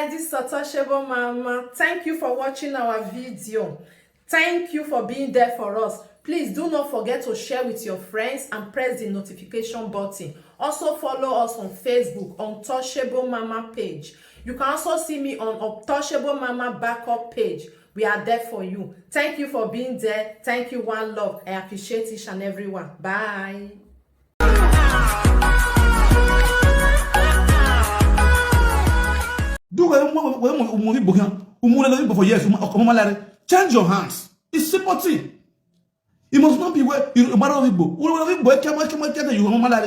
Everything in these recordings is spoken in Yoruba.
guys, this is Untouchable Mama. Thank you for watching our video. Thank you for being there for us. Please do not forget to share with your friends and press the notification button. Also follow us on Facebook, Untouchable Mama page. You can also see me on Untouchable Mama backup page. We are there for you. Thank you for being there. Thank you, one love. I appreciate each and everyone. Bye. Change your hands. It's simple thing. It must not be where you matter of Igbo.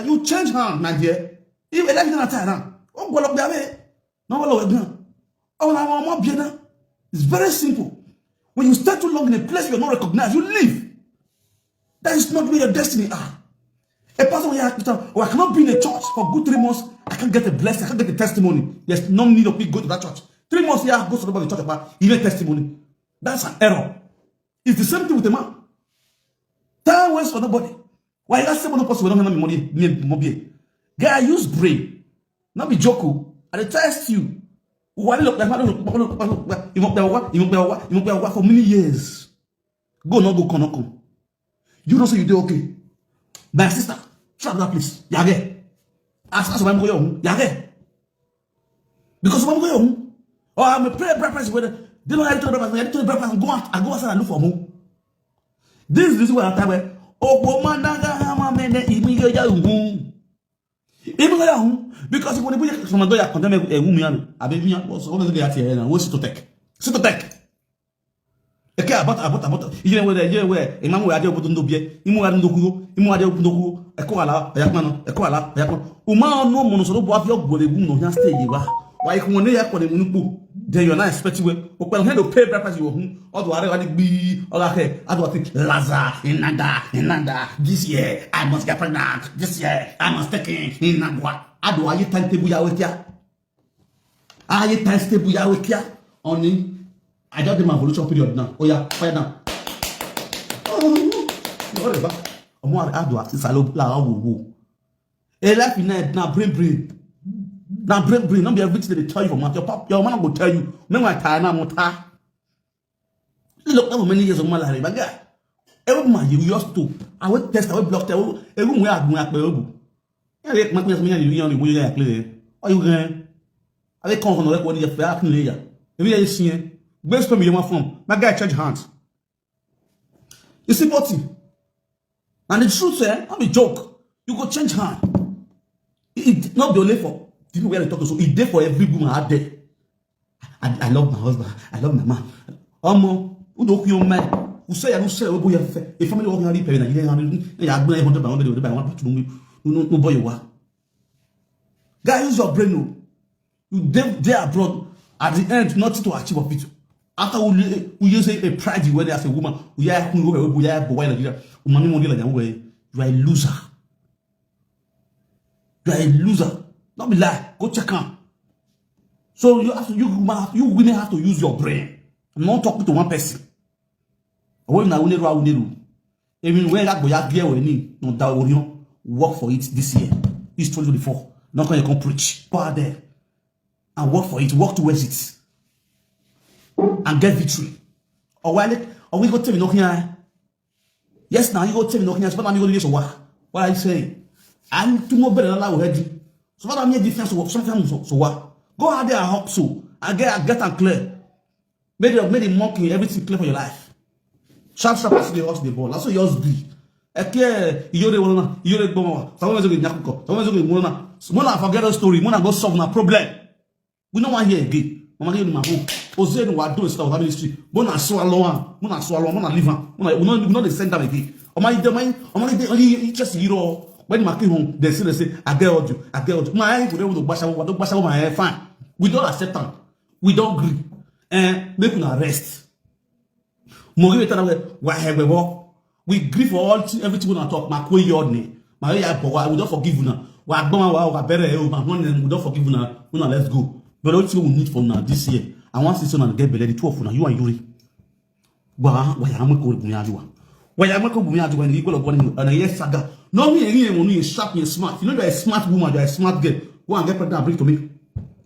You change hands, my dear. If you like to oh, go up there. No, it's very simple. When you stay too long in a place you're not recognized, you leave. That is not where your destiny are. A person who I cannot be in a church for good 3 months, I can't get a blessing, I can't get a testimony. There's no need of me go to that church. 3 months, yeah, go to the church about even testimony. That's an error. It's the same thing with a man. Time waits for nobody. Why you say one person we don't have money? Guy, use brain. Not be joke. I test you. Why look like for many years. Go no go come. You don't say you do okay. My sister, trap that place. Yage. Ask why I'm going. Yage. Because I'm going. Oh, I'm a prayer breakfast where they don't have to breakfast and go outside and look for more. This is what I'm talking about. Oh, because when we from a doya condemn a woman, I be was always the at here and what's to take. Sit to take. Okay, about you know where a man will have to be, Imuaduku, Ekoala, Yakman, Uma no monosono of your body wound on stage. Why when they are for the Munupu, then you're not expecting when head of pay breakfast you home, or do I be all I do think Laza, Inanda, this year I must get pregnant, this year I must take in Nagua. I do I time to buya with ya? I time to buya with ya? Only I got the evolution period now. Oh yeah, fire now. Oh, whatever. More I do since I love la wo. A life in now brain. Now brain, not be everything they tell you from your man will tell you. No my time now ta. Look over many years of my life, but guy. Every man you used to. I will test, I will block every way I go at I make me only way I clear. Are you going? I will come on the record if I can later. Maybe I see best for me you from. My guy change hands. You see what? And the truth say, I'm a joke. You go change hand. It not be only for people where they talk to, so it there for every woman out there. I love my husband. I love my man. Who don't you man? Who say I don't say boy a family working on the pay and you have 100 by 1 to no boy you are. Guy, use your brain. You there abroad at the end not to achieve of it. After we use a pride where there's a woman, we are you are a loser. You are a loser. Not be lie. Go check on. So you women have to use your brain. I'm not talking to one person. When I even when that boy gear we need no doubt work for it this year. It's 2024. Not going to come preach. Go out there and work for it. Work towards it. And get victory. Or we go tell me no here. Yes, now you go tell me no here. So I'm going to what are you saying? I'm too more better than I already. So what I'm here defense of something so what? Go out there and help so and get and clear. Made the monkey everything clear for your life. Sharp as the horse the ball. That's what yours be. Iyore bomba. Someone is going to Nyakuko. Someone is going to Mona. Mona forget the story. Mona go solve na problem. We don't want here again. Mama give my home. Ose no wa do stuff ministry. Mona swallow. Mona live. Mona we not the send them again. Only just hero. When my home, they say, I get you. My go to bash my hair fine. We don't accept them. We don't agree. And make una arrest. We grieve for all everything we talk. My Iyore, my we don't forgive now. We don't forgive now. Let's go. But what you need for now this year? I want to see someone get better. The two of you and Iyore. Why am I going to when you go and a yes saga? No, me when you sharp, you're smart. You know you're a smart woman, you're a smart girl. Go and get pregnant and bring to me.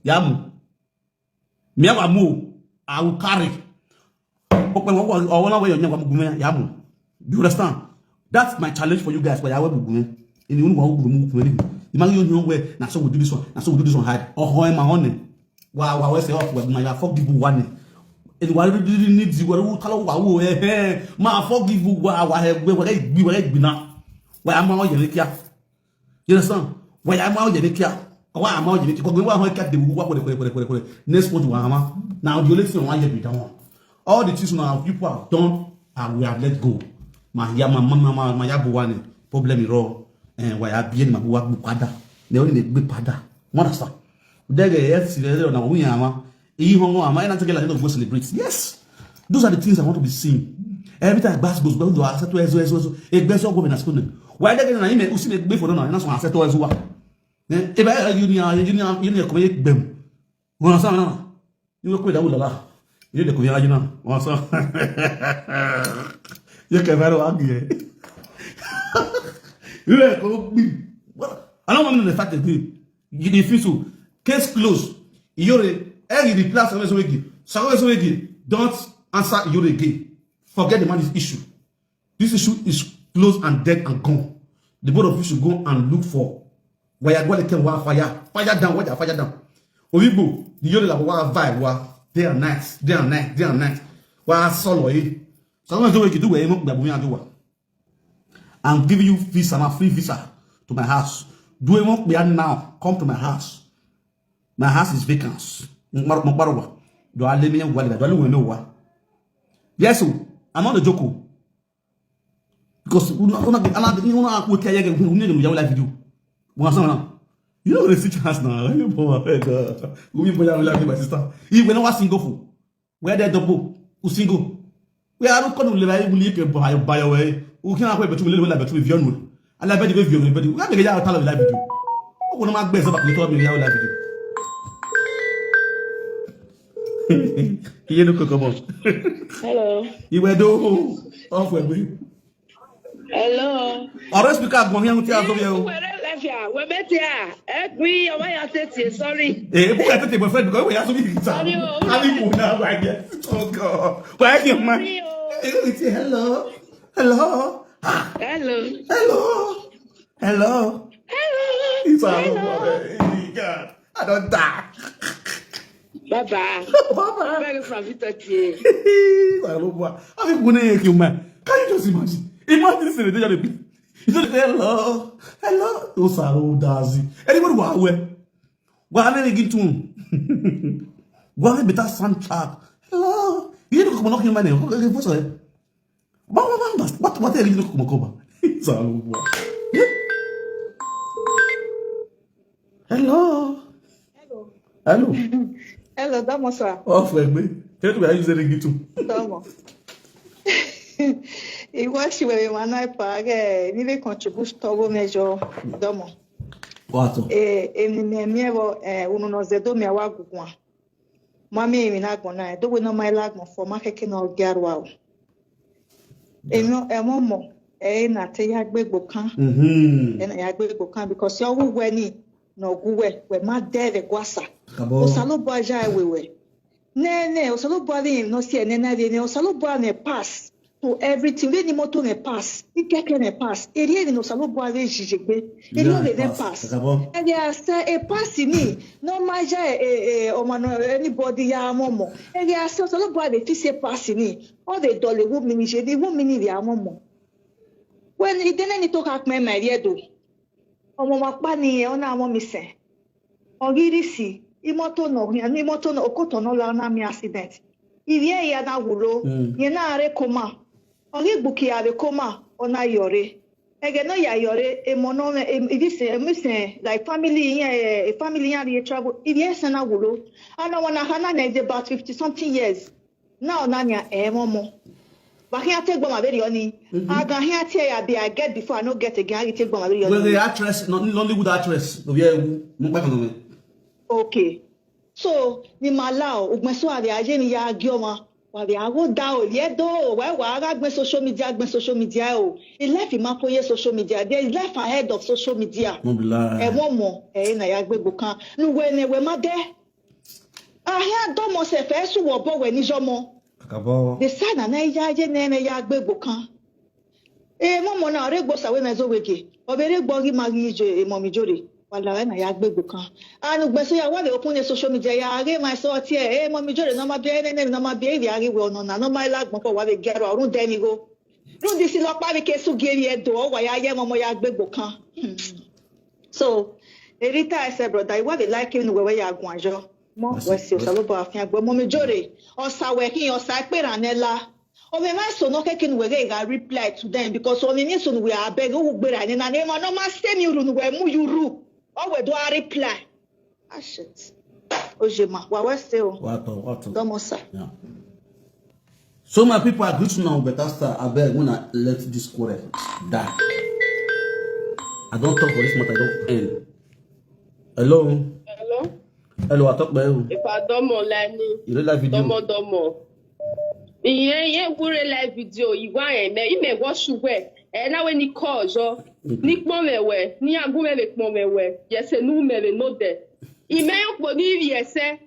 Yamu. Me I will carry. You understand? That's my challenge for you guys. But I will be in the man you know where now so we do this one, now so we do this one hide. Oh, my honey. Wow, I say off with my forgive one. And why do you need you? What color? Wow, my forgive you. Wow, I have we now. Why am I here? You understand? Why am I here? Why am I here? Because we want to get the work next one. Now the only thing I want to be done. All the things now people have done and we have let go. My mama, my yabuane problem is raw. And why I be in my work pada. They only make big pada. Monster. They get serious now. We are. Am I not together? Go celebrate. Yes, those are the things I want to be seen. Every time bass goes well, do I say to as a best of women as school. Why they get an email? Who see me before? No, and that's what I said to as well. If I you create them. One son, you will quit a wood. You the Kuyana, also. You can very argue. I don't want the fact that you refuse to case closed. Iyore, you replace Saweswegi. Don't answer Iyore again. Forget the man's issue. This issue is closed and dead and gone. The both of you should go and look for where you going to fire. Fire down, what fire down. Igbo, the Iyore like one vibe. Day and night. Why solo eh? Someone do do it. I'm giving you visa and a free visa to my house. Do it now. Come to my house. My house is vacant. Do I let me know? Yes, I'm not a joke. Because you know the situation now. We like my sister. Even no single fool. Where they double? Who single? We are not going to live by away. Who can I wait between little between you? I like the video, but we have to get out of live video. One of my best about the top of your live video. You know, come on. Hello. You were do off with me. Hello. Or speak up when you tell you. We're better. We are sorry. Eh, who have to friend because we have to be sorry. Oh God. Why you man? Hello. Hello. Hello. Hello. Hello. Hello. It's all God. I don't die. Bye-bye. Bye-bye. Very from Victor. I'm going to you, man. Can you just imagine? Imagine this in the day. You say hello. Hello. No sorrow, Dazi. Anybody want where? Why are they getting to him? Why better soundtrack? Hello. You don't come knocking my name. What's that? What are you looking for? It's all over. Hello. Hello. Hello. Hello, Domo sir. Oh, friend, me. Tell me how you say it too. Domo. Igual se we manai pague, ni ve contribute todo mejo Domo. Quanto? Me mievo uno no zedo me wa gugwa. Mami mi na gbona do we no my lag mo for market na ogiarwa. Eno emomo na te ya gbegbo kan. Na ya gbegbo kan because your we ni no guwe we ma dere gwasa. Osalo boaja ewewe. Ne osalo boali no si enena de ne osalo boali pass to everything. We ni moto ne pass. Ikeke ne pass. Eri ni osalo boali jijegbe. Eri o ne pass. And there say a pass ni no maja o mano anybody ya momo. And there say osalo boali fi say pass ni. All the dolly woman je di woman ni ya momo. When it didn't ni to ka me do. Omo mapa ni ona mo mi se. Ogirisi imoto no okoto no la na mi accident. Ivie ya na wulo, ye na are koma. Ogi buki ya be koma ona Iyore. Ege no ya Iyore e mono e like family ya travel. Ivie se na wulo. Ana wana hana na about 50 something years. Now nanya momo. But here take bomb very oni. I got here tell ya be I get before I no get again. I take bomb very oni. Well, the actress, not Nollywood actress. Okay. So ni malao ugmeso ade aje ni ya gioma wa be ago da o ye do wa gbe social media o. In life ma foye social media. There is life ahead of social media. No be lie. E momo na ya gbegbo kan. Nu we ma de. ahia domo se fe su wo bo we ni jomo Kakabo. the sana na ya je na me ya gbegbo kan mo na re gbo sawe mezo wege obere gbo gi magi je mo mi jore wala na ya gbegbo kan anu gbe so ya wa le open the social media ya re my so tie mo mi jore no ma be no ma be ya re we ono na no ma la gbon ko wa be gero orun de ni go run this lo pa bi ke su geri edo wa ya ye mo ya gbegbo kan so Erita I said brother what they like you we ya gun ajo mo we si o salo ba afin agbo mo mi jore o sa we kin o sa pe ranela o me ma so no keke we ga reply to them because o ni so we abeg o gbera ni na no ma say mi ru we mu yuru o we do a reply ah shit o je ma wa we say o What? domo sa Yeah. So my people are good to know better star. I beg when I let this quarrel die. I don't talk for this month, I don't end. Hello? Hello, I talk by you. If I don't know, You don't like video? Domo. Yeah, we're live video. You want you may watch you wear. And now when you call, so Nick Momewe, Nia Gume Momewe, yes, and no me no de. Email Bolivia, say.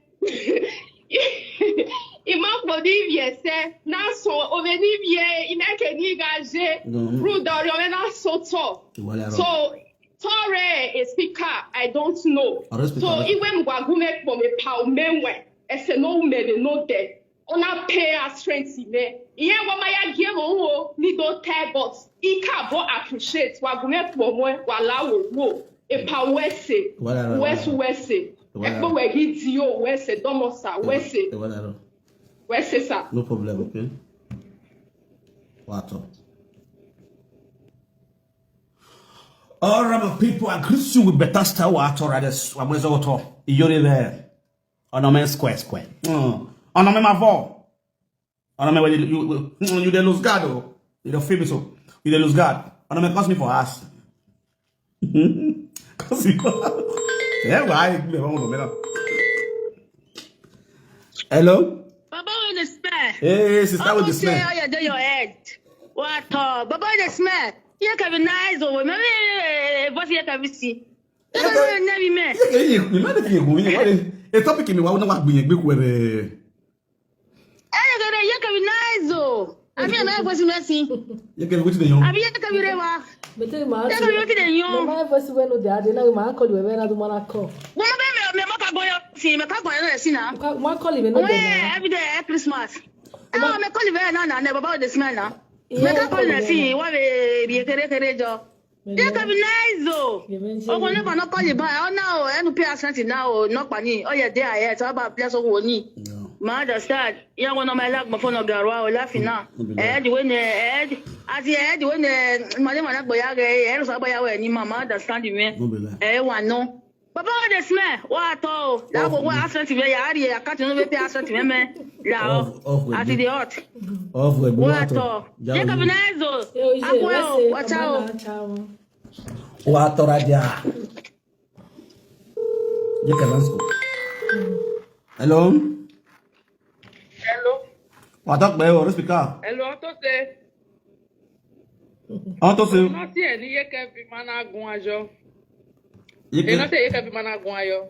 Imam Bolivia, say. Now so over Nivia, Imaka Nigaje, Ruda, you're not so tall. So. Tore is speaker, I don't know. So even Wagume from a pow menwe, as a no man no dead. On a pay our strength in there. Yeah, what my give on need no tag bots. Ika bo appreciate Wagume from wala wo a pow west Ekpo we hit you west domosa west sir. No problem, okay? What? All right, people, I greet you with better style. What already? I'm with auto. Iyore there. On a man square. On a man my vo. On a man you the lose guard. Oh, you the famous. You the lose guard. On a man cost me for us. Cost me. Yeah, why? Hello. Baba with the smell. Hey, sister with the smell. Oh, you do your head. What? Baba with the smell. You can be nice over. Maybe what you can see. You can never met. You know the thing. A topic in the one that we agree with. You can be nice though. I mean, I was messy. You can go to the young. I mean, you can be rewa. But you must You can be the young. my first when the other now my call you when I do want to call. Well, me maka boy see me ka boy na see na. My call even no Well, every day Christmas. Oh, me call you na never about the smell na. Me ka call na see what be kere jo. You can be nice though. Oh, when you cannot call you by. Oh no, I no pay attention now. Not funny. Oh yeah, there yeah. So about place of woni. Ma understand. You want no my lag my phone no garwa o laughing now. The when as the head when madam na boya ge so boya we ni mama understand me. One no. Baba the smell. What oh? That go accent me ya ari ya cat no be pay accent me. La at the hot. Off with what oh? You can be nice though. Watch out. What raja? You can answer. Hello. What talk by you? Speaker. Hello, Tose. Antose. Not here, you can be mana guajo. You You not say you can be mana guayo.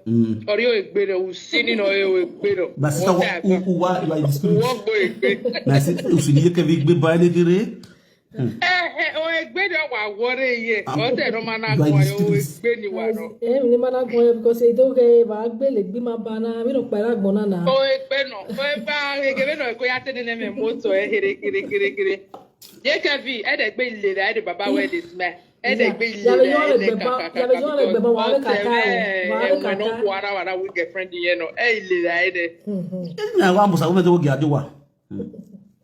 Or you better who's singing or you better. But sister, who are you in spirit? What boy? Na sister, you can be by the gere. Worry, yeah. What the mana guayo, Benny Wano. Ni mana go because it okay bag bele bi ma bana mi no para gbona na. Oh, Beno, Beno, go at the name of Moto, here. Jekavi, I had been later, I had Baba wear this man. I had been later. I would get friendly, you know, eh, later. Na wa musa wo ge adewa.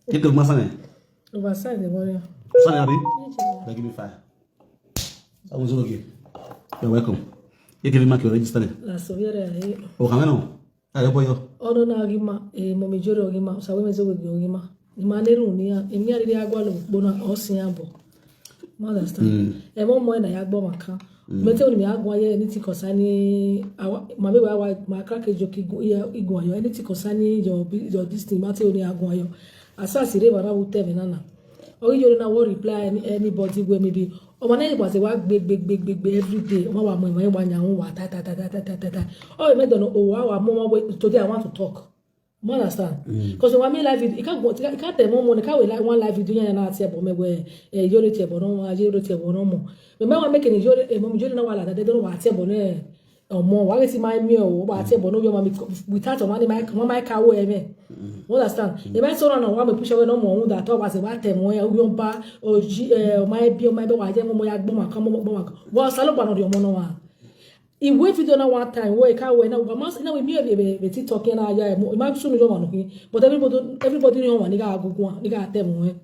Ke ke masane. Oversize the warrior. Sorry abi. Give me 5. I was okay. You're welcome. You give me mark your register. La soviera e. O kameno. Ayo boyo. Ono na gima mo mi joro gima sa we mezo we gima. Ni maneru ni ya emi ari agwa lo gbona osin abo. Ma understand. E mo na ya gbo maka. Mete oni mi agwa ye ni ti kosani ma be wa ma crack joke igun ayo ni ti kosani your this thing mate oni agwa ayo. Asasi re bara ute me nana. Or you don't know what reply anybody where maybe O wana was a work big every day. O wa mo wa nyan wa ta. Oh, me don't know our mama today I want to talk. You understand? Because when me live it can't tell mom can we like one live video na ati ebo me we Iyore ti ebo no Iyore ti ebo no mo. Me wa make ni Iyore mom Iyore na wala that they don't wa ati ebo ne omo wa we see my me o wa ati ebo no bi mama without money my car we me. You understand? E be so na wa me push away no mo that talk was about them we ba o my bi wa je mo ya gbo ma kan mo wa salo gba no di omo no wa. In wait video na one time where can we now we be talking na ya ma so no one no but everybody know one nigga agogo nigga them we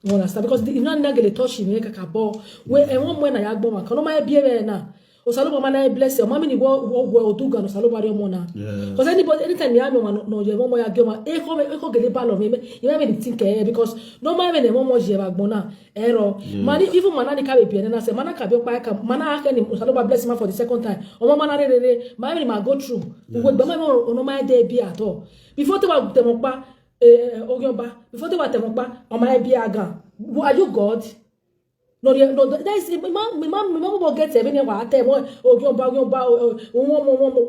you understand because the na get touch me kaka bo we e won mo na ya gbo ma kan no ma bia be na o salo ba na bless your mama ni go oduga no salo ba re mo na because anybody anytime ya me no je mo ya gbo ma e ko gele ba lo me you me think because no ma me ne mo je ba gbo na ero mani even mana ni ka be bia na say mana ka be pa ka mana aka ni salo ba bless ma for the second time o mo mana re ma me ma go through we gba ma no ma dey be at all before te wa te mo pa ogyoba before te wa te mo pa o ma be aga are you God? No, that is my mom will get 7 years at time. Ogyoba,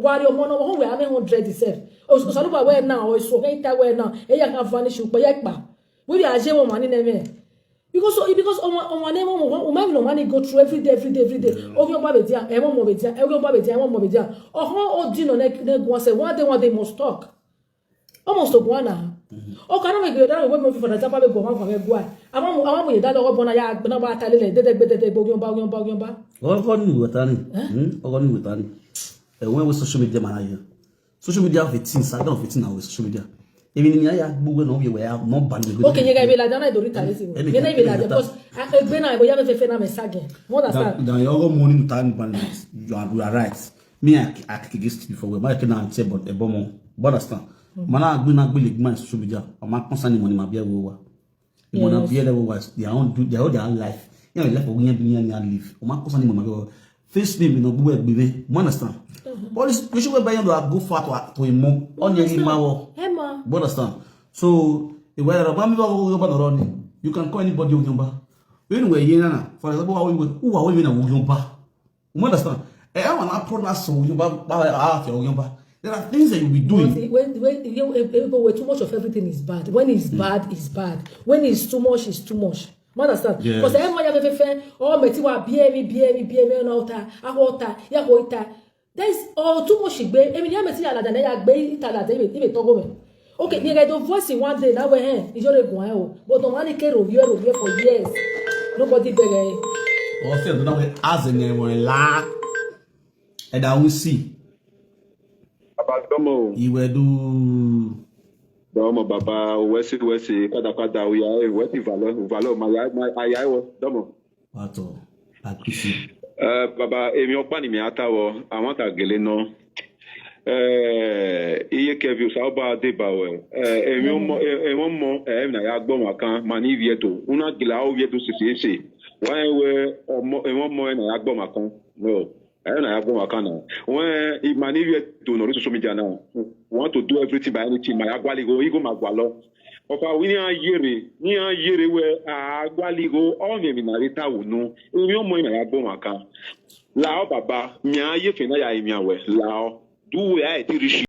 warrior mono, we have 100 itself. Oh, so Saluba where now, or so hey, where now, hey, I have vanished, but yakba. We are Jemo money name. Because on one name, no money go through every day. Ogyoba, everyone mobedia, everyone mobedia. Oh, Dino, one day must talk. Almost to one. O kana me gbe we mo fi for the tapa be go ma for me go ai ama mo ye da lo bona ya na ba ta le de gbo ba o ko ni wetani when we social media man here social media of 15 start of 15 now with social media even ni ya gbogbo na we no ban me okay ye ga be la dana do rita lesi ye na be la because egbe na bo ya be fe na me sage more than that dan your money time ban you are right me I against before we make na say but ebomo understand mana agbina gbele gma social media o ma concern money ma bia we wa mo na bia level was their own life you know life we yan live o ma concern money ma face me no bu egbe me understand but we should buy go far to imo onye ni ma wo understand so e we ra ma me ba go ba no run you can call anybody Ogyoba when we yin na for example who we na Ogyoba understand e I want to pronounce Ogyoba ba Ogyoba. There are things that you'll be doing. When too much of everything is bad. When it's bad, it's bad. When it's too much, it's too much. You understand? Because everyone have meti wa BM na ota, ahota, ya go ita. There is too much igbe. Emi ya meti ala dana ya gbe ita la ibe togo me. Okay, you get your voice in one day now we Iyore go o. But on one care of year for years. Nobody beg. O se do na we as en la. And I will see. Iwe do domo baba wesi kada we are weti valo my aya wo domo pato akisi baba emi opa ni mi atawo awon ta gele no iye kevi so ba de bawe emi mo na ya gbo wa kan mani vieto una gila o vieto sisi we emi mo na ya gbo ma kan no I go Wakana. When Imani to social media now, want to do everything by anything. My Agualigo, Igo Magualo. Of our winning Iyore where Agualigo, all me Minarita will know. In your mind, I go Maka. Lao Baba, Mia Yefina Imiawe, Lao, do I